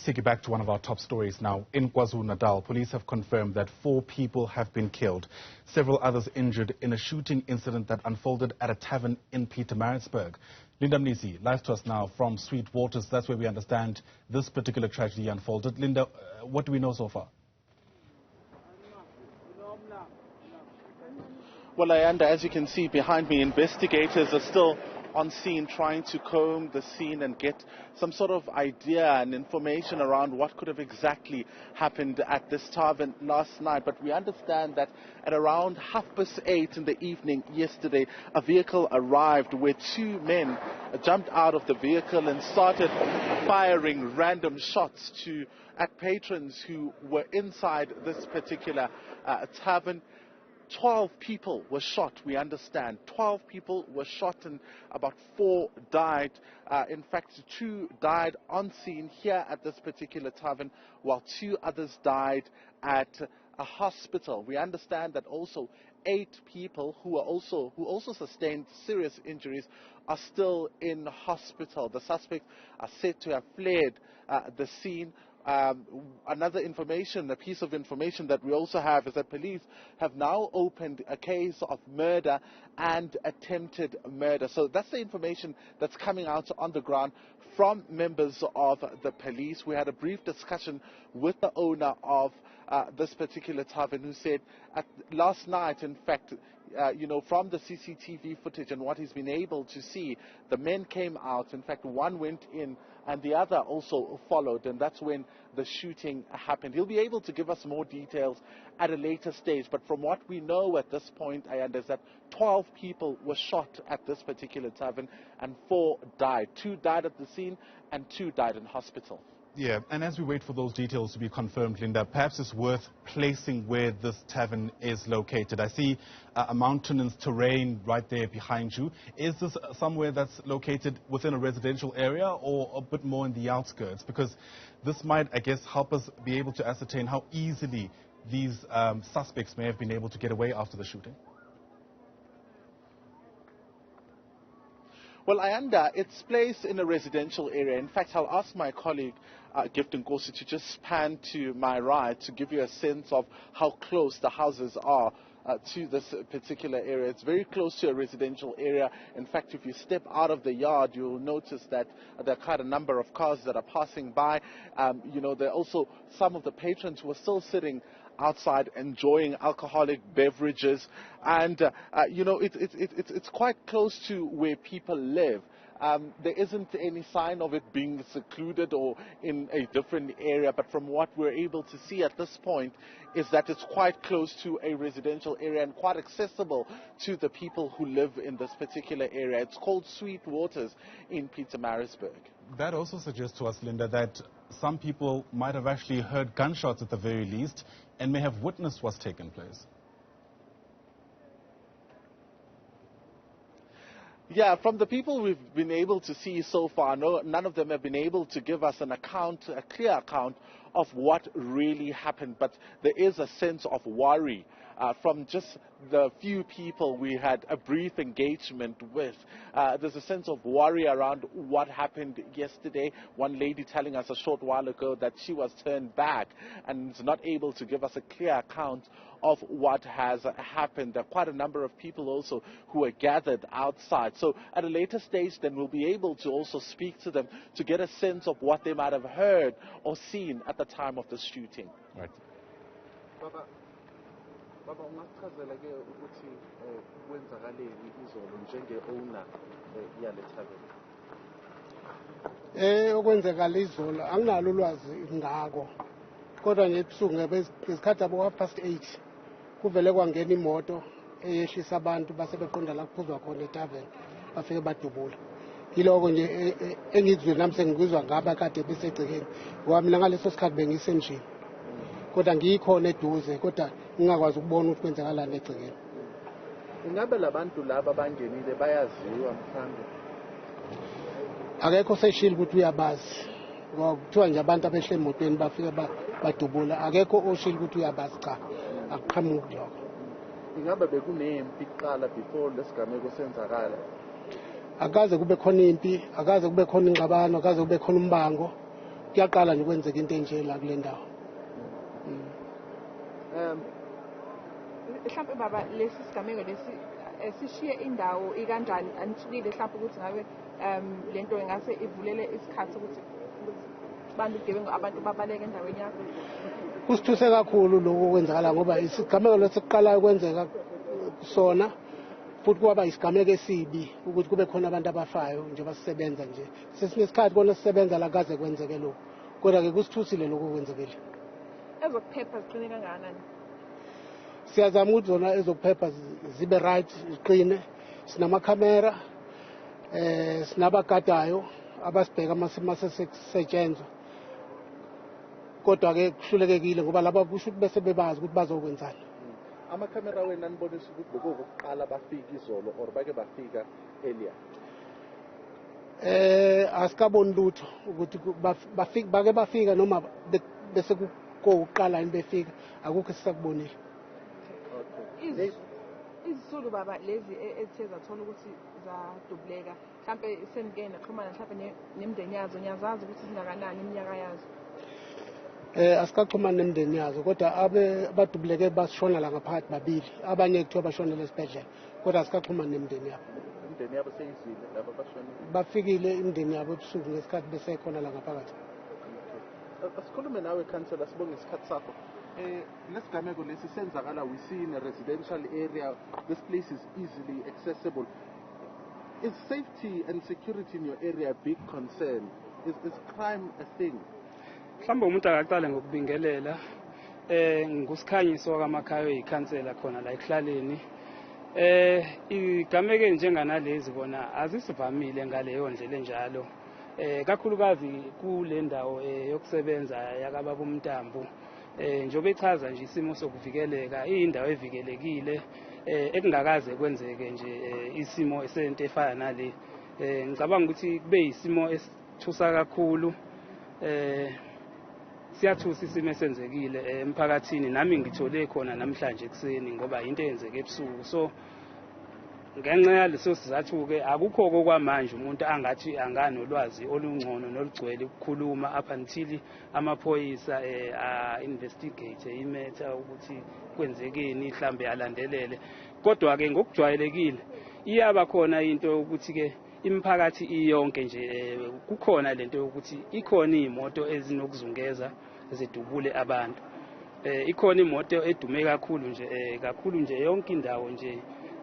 Take you back to one of our top stories now. In KwaZulu-Natal, police have confirmed that 4 people have been killed, several others injured in a shooting incident that unfolded at a tavern in Pietermaritzburg. Linda Mnisi, live to us now from Sweetwaters. That's where we understand this particular tragedy unfolded. Linda, what do we know so far? Well, Ayanda, as you can see behind me, investigators are still on scene trying to comb the scene and get some sort of idea and information around what could have exactly happened at this tavern last night. But we understand that at around 8:30 in the evening yesterday, a vehicle arrived where 2 men jumped out of the vehicle and started firing random shots at patrons who were inside this particular tavern. 12 people were shot, we understand. 12 people were shot and about 4 died. In fact, 2 died on scene here at this particular tavern, while 2 others died at a hospital. We understand that also 8 people who also sustained serious injuries are still in hospital. The suspects are said to have fled the scene. Another information, a piece of information that we also have is that police have now opened a case of murder and attempted murder. So that's the information that's coming out on the ground from members of the police. We had a brief discussion with the owner of this particular tavern, who said last night, in fact, from the CCTV footage and what he's been able to see, the men came out. In fact, one went in and the other also followed, and that's when the shooting happened. He'll be able to give us more details at a later stage, but from what we know at this point, I understand that 12 people were shot at this particular tavern and 4 died. 2 died at the scene and 2 died in hospital. Yeah, and as we wait for those details to be confirmed, Linda, perhaps it's worth placing where this tavern is located. I see a mountainous terrain right there behind you. Is this somewhere that's located within a residential area or a bit more in the outskirts? Because this might, I guess, help us be able to ascertain how easily these suspects may have been able to get away after the shooting. Well, it's placed in a residential area. In fact, I'll ask my colleague, Gift Nkosi, to just pan to my right to give you a sense of how close the houses are to this particular area. It's very close to a residential area. In fact, if you step out of the yard, you'll notice that there are quite a number of cars that are passing by. There are also some of the patrons who are still sitting outside enjoying alcoholic beverages, and it's quite close to where people live. There isn't any sign of it being secluded or in a different area, but from what we're able to see at this point is that it's quite close to a residential area and quite accessible to the people who live in this particular area. It's called Sweetwaters in Pietermaritzburg. That also suggests to us, Linda, that some people might have actually heard gunshots at the very least and may have witnessed what's taken place. Yeah, from the people we've been able to see so far, none of them have been able to give us a clear account of what really happened. But there is a sense of worry from just the few people we had a brief engagement with. There's a sense of worry around what happened yesterday. One lady telling us a short while ago that she was turned back and is not able to give us a clear account of what has happened. There are quite a number of people also who are gathered outside. So at a later stage, then we'll be able to also speak to them to get a sense of what they might have heard or seen at the time of the shooting. Right. Baba, ungasichazela ke ukuthi kwenzakaleni izolo njenge-owner yale tavern? Okwenzekala izolo anginalo ulwazi ngako, kodwa nje ebusuku ngesikhathi abo 8:30 kuvele kwangena imoto eyehlisa abantu base beqonda la kuphuzwa khona etavern, bafike badubula. Yiloko nje engizwe nami sengikuzwa ngaba kade besegcekeni ngoba mina ngaleso sikhathi bengisendlini, kodwa ngiyikhona eduze, kodwa ngingakwazi ukubona ukuthi kwenzakalani egcekeni. Ingabe labantu laba abangenile bayaziwa mhlawumbe? Akekho seshilo ukuthi uyabazi, ngoba kuthiwa nje abantu abehle emotweni bafike badubula. Akekho oshilo ukuthi uyabazi, cha, akuqhamuki lokho. Ingabe bekunempi kuqala before lesigameko senzakala? Akaze kube khona impi, akaze kube khona ingxabano, akaze kube khona umbango. kuyaqala nje kwenzeka into enje la kule ndawo. Mhlawumbe baba lesi sigameko lesi sishiye indawo ikanjani anithukile mhlawumbe ukuthi ngabe lento ingase ivulele isikhathi ukuthi bantu gebengu abantu babaleke endaweni yakho. Kusithuse kakhulu lokho kwenzakala ngoba isigameko lesiqala ukwenzeka sona futhi kwaba isigameko esibi ukuthi kube khona abantu abafayo nje basisebenza nje sesinesikhathi kona sisebenza la kaze kwenzeke lokho kodwa ke kusithusile lokho kwenzekile. Ezokuphepha ziqine kangakanani? Siyazama ukuthi zona ezokuphepha zibe right ziqine, sinamakhamera sinabagadayo abasibheka mase sesetshenzwa kodwa ke kuhlulekekile ngoba laba kusho ukuthi bese bebazi ukuthi bazokwenzani. Amakhamera wena nibonisa ukuthi bokokuqala bafika izolo or bake bafika earlier? Asikaboni lutho ukuthi bake bafika noma bese kuqala yini befika akukho sisakubonile. Izisulu baba lezi ethe zathola ukuthi zadubleka mhlawumbe senike naxhumana mhlawumbe nemndeni yazo nyazazi ukuthi zingakanani iminyaka yazo? Asikaxhumana nemndeni yazo kodwa abadubleke bashona la ngaphakathi babili abanye kuthiwa bashonele esibhedlela kodwa asikaxhumana nemndeni yabo. Imndeni yabo seyizile laba bashonile? Bafikile imndeni yabo ebusuku ngesikhathi besekhona la ngaphakathi. Asikhulume nawe councillor sibonge isikhathi sakho. Lesigameko lesi senzakala we see in a residential area. This place is easily accessible. Is safety and security in your area a big concern? Is crime a thing? Mhlawumbe umuntu akaqala ngokubingelela ngusikhanyiso kwamakhaya eyikhansela khona la ekuhlaleni. Igameke njenganalezi bona azisivamile ngaleyo ndlela enjalo. Kakhulukazi kule ndawo yokusebenza yakababa uMntambo. Njobe echaza nje isimo sokuvikeleka indawo evikelekile ekungakaze kwenzeke nje isimo esente efana nale. Ngicabanga ukuthi kube isimo esithusa kakhulu. Siyathusa isimo esenzekile emphakathini nami ngithole khona namhlanje ekseni ngoba into eyenzeke ebusuku. So ngenxa yaleso sizathu ke akukho okwamanje umuntu angathi anganolwazi olungcono nolugcwele ukukhuluma up until amaphoyisa investigate imatter ukuthi kwenzekeni mhlambe alandelele. Kodwa ke ngokujwayelekile iyaba khona into ukuthi ke imiphakathi iyonke nje kukhona lento yokuthi ikhona imoto ezinokuzungeza zidubule abantu. Ikhona imoto edume kakhulu nje yonke indawo nje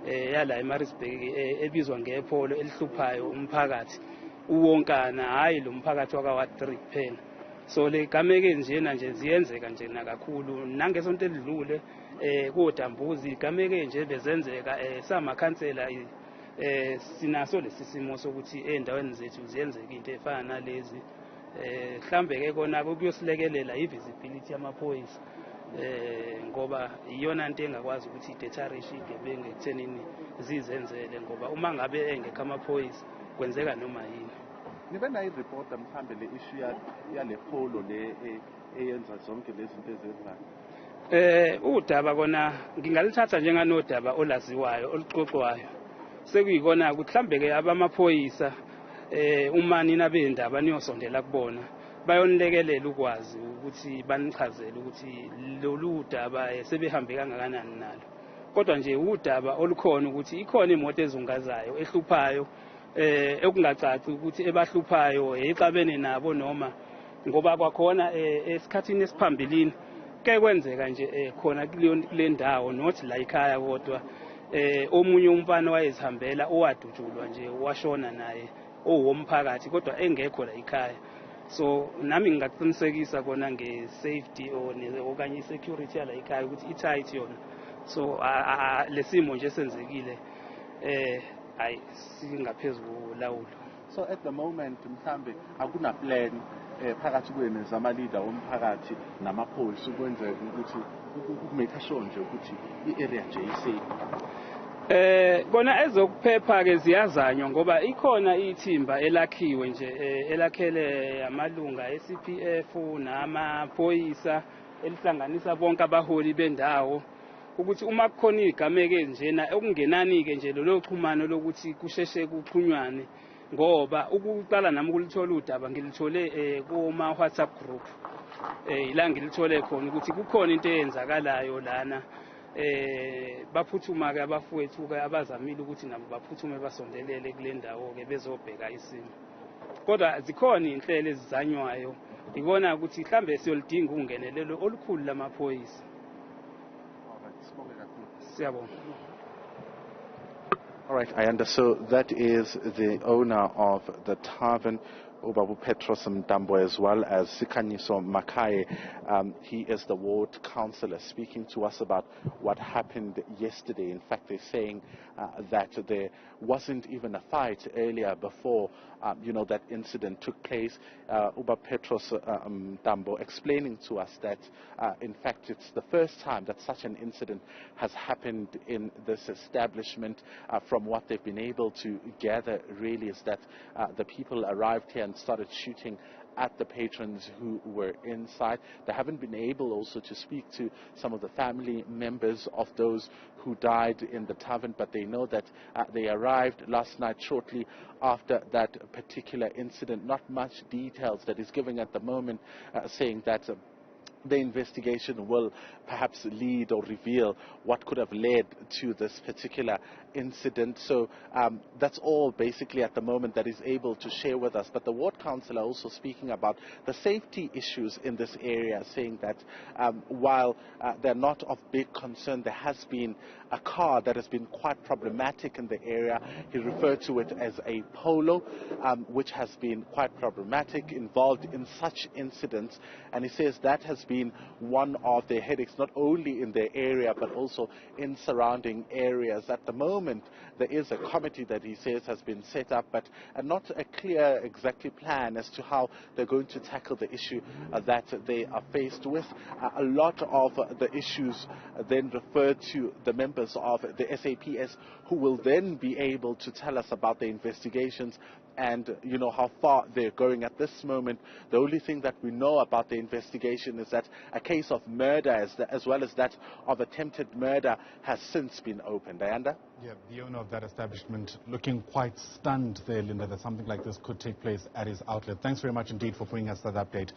yala eMaritzburg ebizwa ngepholo elihluphayo umphakathi uwonkana hayi lo mphakathi waka 3 kuphela. So le gameke njena nje ziyenzeka njena kakhulu nangesonto elidlule kodambuzi gameke nje bezenzeka samakhansela sinaso lesisimo sokuthi endaweni zethu ziyenzeka into efana nalezi. Mhlambe ke kona kuyosilekelela i-visibility yamaphoyisa ngoba iyona into engakwazi ukuthi ideterrence igebengu ekuthenini zizenzele ngoba uma ngabe engekho amaphoyisa kwenzeka noma yini. Nibe nayo i-reporter mhlambe le issue yale polo le eyenza zonke lezi zinto ezenzayo? Udaba kona ngingalithatha njenganodaba olaziwayo oluxoxwayo. Sekuyikona ukuthi mhlambe ke abamaphoyisa uma nina bendaba niyosondela kubona bayonilekelela ukwazi ukuthi banichazele ukuthi lolu daba sebehambe kangakanani nalo. Kodwa nje udaba olukhona ukuthi ikhona imoto ezungazayo ehluphayo ekungacaci ukuthi ebahluphayo exabene nabo noma ngoba kwakhona esikhathini esiphambilini ke kwenzeka nje khona kule ndawo not la ekhaya kodwa omunye umfana wayezihambela owadutshulwa nje washona naye owomphakathi kodwa engekho la ekhaya. So nami ngingaqinisekisa kona nge-safety okanye i-security yala ekhaya ukuthi i-tight yona. So lesimo nje senzekile hayi singaphezulu lawulo. So at the moment mhlambe akuna plan phakathi kwenu zamaleader womphakathi namaphoyisa ukwenzeka ukuthi ukumake sure nje ukuthi i-area nje isafe? Kona ezokuphepha ke ziyazanywa ngoba ikhona ithimba elakhiwe nje elakhele amalunga eCPF namaphoyisa elihlanganisa bonke abaholi bendawo ukuthi uma kukhona igameke njena okungenani ke nje lo xhumano lokuthi kusheshe kuxhunywane ngoba ukuqala nami ukulithola udaba ngilithole kuma WhatsApp group ila ngilithole khona ukuthi kukhona into eyenzakalayo lana baphuthuma ke abafowethu ke abazamile ukuthi nabo baphuthume basondelele kule ndawo ke bezobheka isimo kodwa zikhona inhlelo ezizanywayo ngibona ukuthi mhlambe siyolidinga ungenelelo olukhulu lamaphoyisa siyabonga. All right, Ayanda, so that is the owner of the tavern, Ubabu Petros Mdambo, as well as Sikanyiso Makaye. He is the ward councillor speaking to us about what happened yesterday. In fact, they're saying that there wasn't even a fight earlier before, that incident took place. Uba Petros Mdambo explaining to us that, in fact, it's the first time that such an incident has happened in this establishment. From what they've been able to gather, really, is that the people arrived here and started shooting at the patrons who were inside. They haven't been able also to speak to some of the family members of those who died in the tavern, but they know that they arrived last night shortly after that particular incident. Not much details that is given at the moment, saying that the investigation will perhaps lead or reveal what could have led to this particular incident. So that's all basically at the moment that is able to share with us. But the ward councillor also speaking about the safety issues in this area, saying that while they're not of big concern, there has been a car that has been quite problematic in the area. He referred to it as a Polo, which has been quite problematic, involved in such incidents. And he says that has been one of their headaches, not only in their area, but also in surrounding areas. At the moment, there is a committee that he says has been set up, but not a clear exactly plan as to how they're going to tackle the issue that they are faced with. A lot of the issues then refer to the members of the SAPS, who will then be able to tell us about the investigations and how far they're going at this moment. The only thing that we know about the investigation is that a case of murder as well as that of attempted murder has since been opened. Ayanda? Yeah, the owner of that establishment looking quite stunned there, Linda, that something like this could take place at his outlet. Thanks very much indeed for bringing us that update.